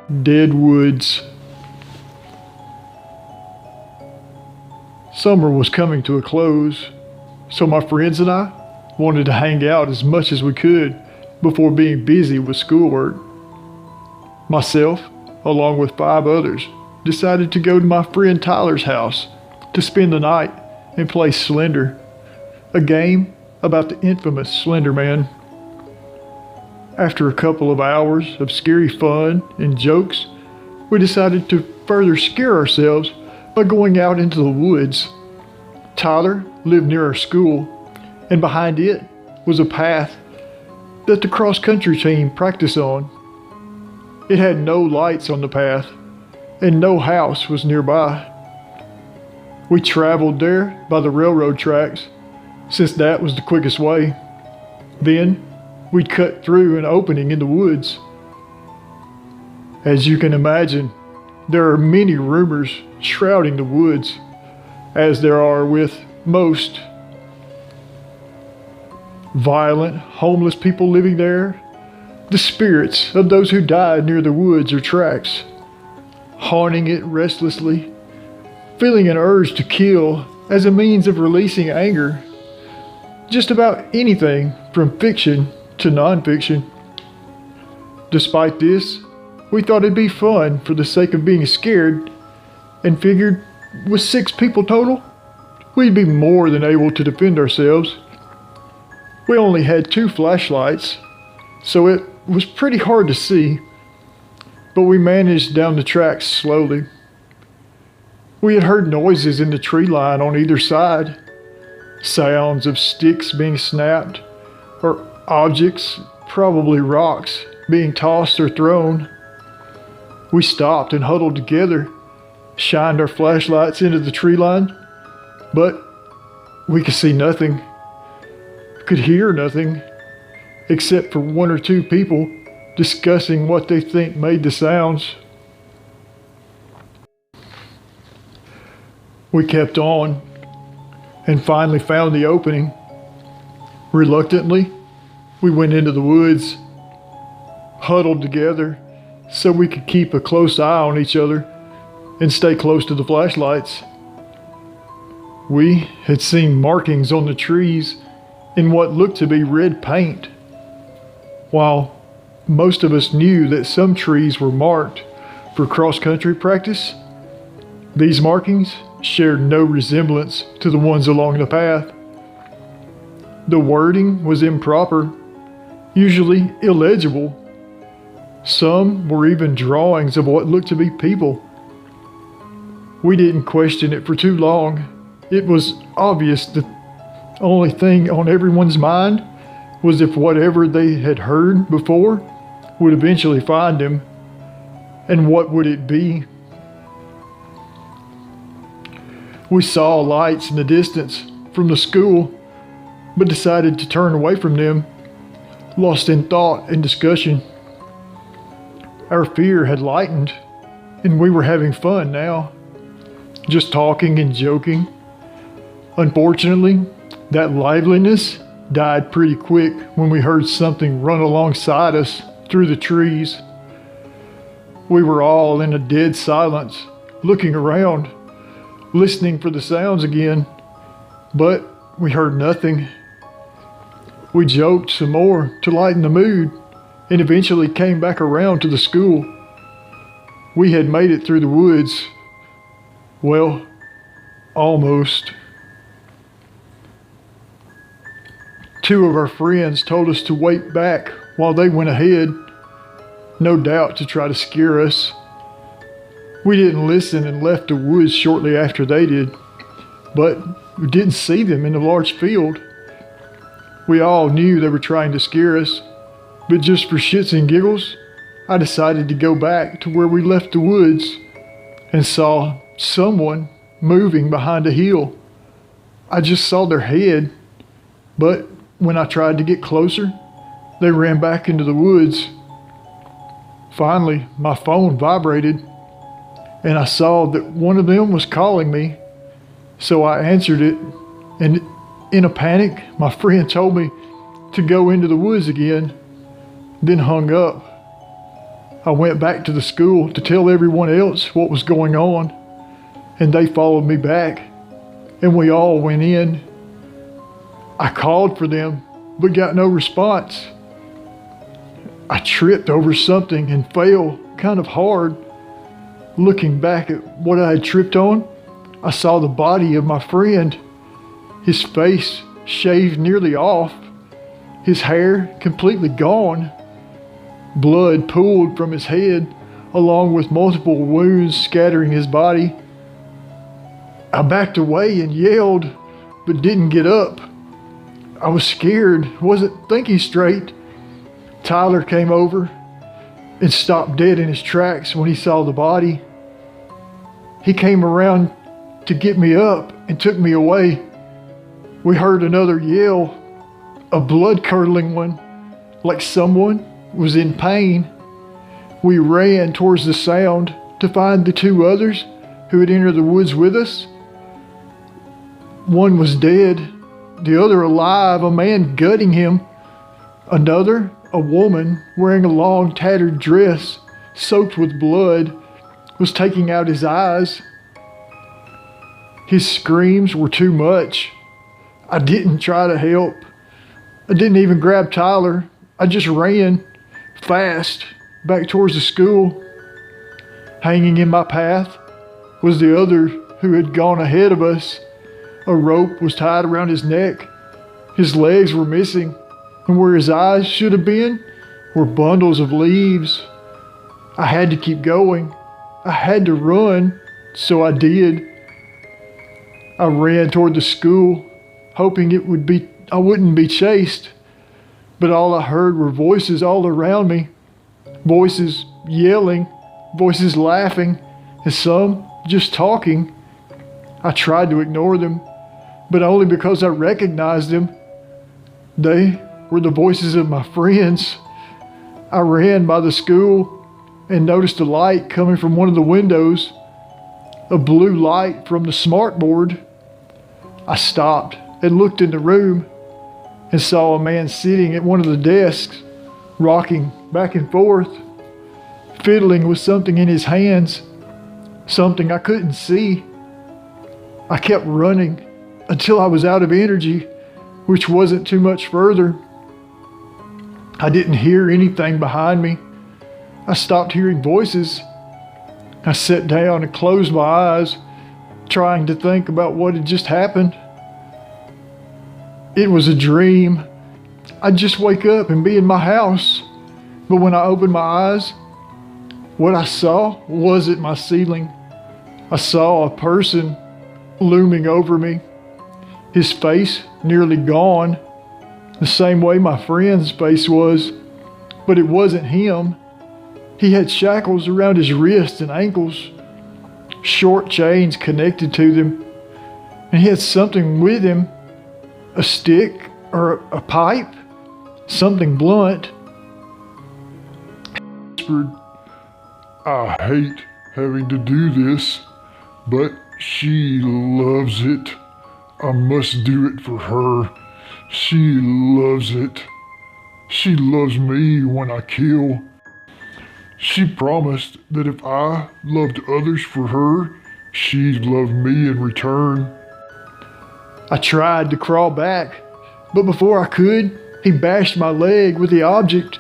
Dead woods. Summer was coming to a close, so my friends and I wanted to hang out as much as we could before being busy with schoolwork. Myself, along with 5 others, decided to go to my friend Tyler's house to spend the night and play Slender, a game about the infamous Slender Man. After a couple of hours of scary fun and jokes, we decided to further scare ourselves by going out into the woods. Tyler lived near our school, and behind it was a path that the cross-country team practiced on. It had no lights on the path, and no house was nearby. We traveled there by the railroad tracks, since that was the quickest way. Then, we'd cut through an opening in the woods. As you can imagine, there are many rumors shrouding the woods, as there are with most. Violent, homeless people living there, the spirits of those who died near the woods or tracks, haunting it restlessly, feeling an urge to kill as a means of releasing anger. Just about anything from fiction to nonfiction. Despite this, we thought it'd be fun for the sake of being scared, and figured with 6 people total, we'd be more than able to defend ourselves. We only had 2 flashlights, so it was pretty hard to see, but we managed down the tracks slowly. We had heard noises in the tree line on either side, sounds of sticks being snapped, or objects, probably rocks, being tossed or thrown. We stopped and huddled together, shined our flashlights into the tree line, but we could see nothing, could hear nothing, except for 1 or 2 people discussing what they think made the sounds. We kept on, and finally found the opening. Reluctantly, we went into the woods, huddled together so we could keep a close eye on each other and stay close to the flashlights. We had seen markings on the trees in what looked to be red paint. While most of us knew that some trees were marked for cross-country practice, these markings shared no resemblance to the ones along the path. The wording was improper, usually illegible. Some were even drawings of what looked to be people. We didn't question it for too long. It was obvious the only thing on everyone's mind was if whatever they had heard before would eventually find them, and what would it be? We saw lights in the distance from the school, but decided to turn away from them, lost in thought and discussion. Our fear had lightened, and we were having fun now, just talking and joking. Unfortunately, that liveliness died pretty quick when we heard something run alongside us through the trees. We were all in a dead silence, looking around, listening for the sounds again, but we heard nothing. We joked some more to lighten the mood, and eventually came back around to the school. We had made it through the woods. Well, almost. 2 of our friends told us to wait back while they went ahead, no doubt to try to scare us. We didn't listen and left the woods shortly after they did, but we didn't see them in the large field. We all knew they were trying to scare us, but just for shits and giggles, I decided to go back to where we left the woods and saw someone moving behind a hill. I just saw their head, but when I tried to get closer, they ran back into the woods. Finally, my phone vibrated, and I saw that one of them was calling me, so I answered it, and in a panic, my friend told me to go into the woods again, then hung up. I went back to the school to tell everyone else what was going on, and they followed me back, and we all went in. I called for them, but got no response. I tripped over something and fell kind of hard. Looking back at what I had tripped on, I saw the body of my friend. His face shaved nearly off, his hair completely gone. Blood pooled from his head, along with multiple wounds scattering his body. I backed away and yelled, but didn't get up. I was scared, wasn't thinking straight. Tyler came over and stopped dead in his tracks when he saw the body. He came around to get me up and took me away. We heard another yell, a blood-curdling one, like someone was in pain. We ran towards the sound to find the two others who had entered the woods with us. One was dead, the other alive, a man gutting him. Another, a woman wearing a long tattered dress soaked with blood, was taking out his eyes. His screams were too much. I didn't try to help. I didn't even grab Tyler. I just ran fast back towards the school. Hanging in my path was the other who had gone ahead of us. A rope was tied around his neck. His legs were missing, and where his eyes should have been were bundles of leaves. I had to keep going. I had to run, so I did. I ran toward the school, hoping I wouldn't be chased. But all I heard were voices all around me. Voices yelling, voices laughing, and some just talking. I tried to ignore them, but only because I recognized them. They were the voices of my friends. I ran by the school and noticed a light coming from one of the windows, a blue light from the smartboard. I stopped and looked in the room and saw a man sitting at one of the desks, rocking back and forth, fiddling with something in his hands, something I couldn't see. I kept running until I was out of energy, which wasn't too much further. I didn't hear anything behind me. I stopped hearing voices. I sat down and closed my eyes, trying to think about what had just happened. It was a dream. I'd just wake up and be in my house. But when I opened my eyes, what I saw wasn't my ceiling. I saw a person looming over me, his face nearly gone, the same way my friend's face was, but it wasn't him. He had shackles around his wrists and ankles, short chains connected to them, and he had something with him, a stick or a pipe, something blunt. Whispered, "I hate having to do this, but she loves it. I must do it for her. She loves it. She loves me when I kill. She promised that if I loved others for her, she'd love me in return." I tried to crawl back, but before I could, he bashed my leg with the object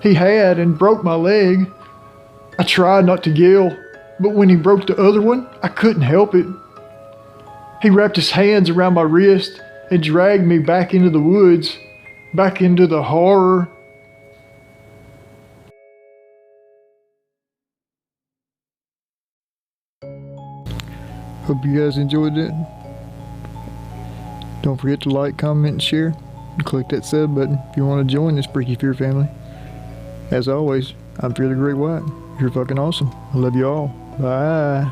he had and broke my leg. I tried not to yell, but when he broke the other one, I couldn't help it. He wrapped his hands around my wrist and dragged me back into the woods, back into the horror. Hope you guys enjoyed it. Don't forget to like, comment, and share. And click that sub button if you want to join this Freaky Fear family. As always, I'm Fear the GreatWhite. You're fucking awesome. I love you all. Bye.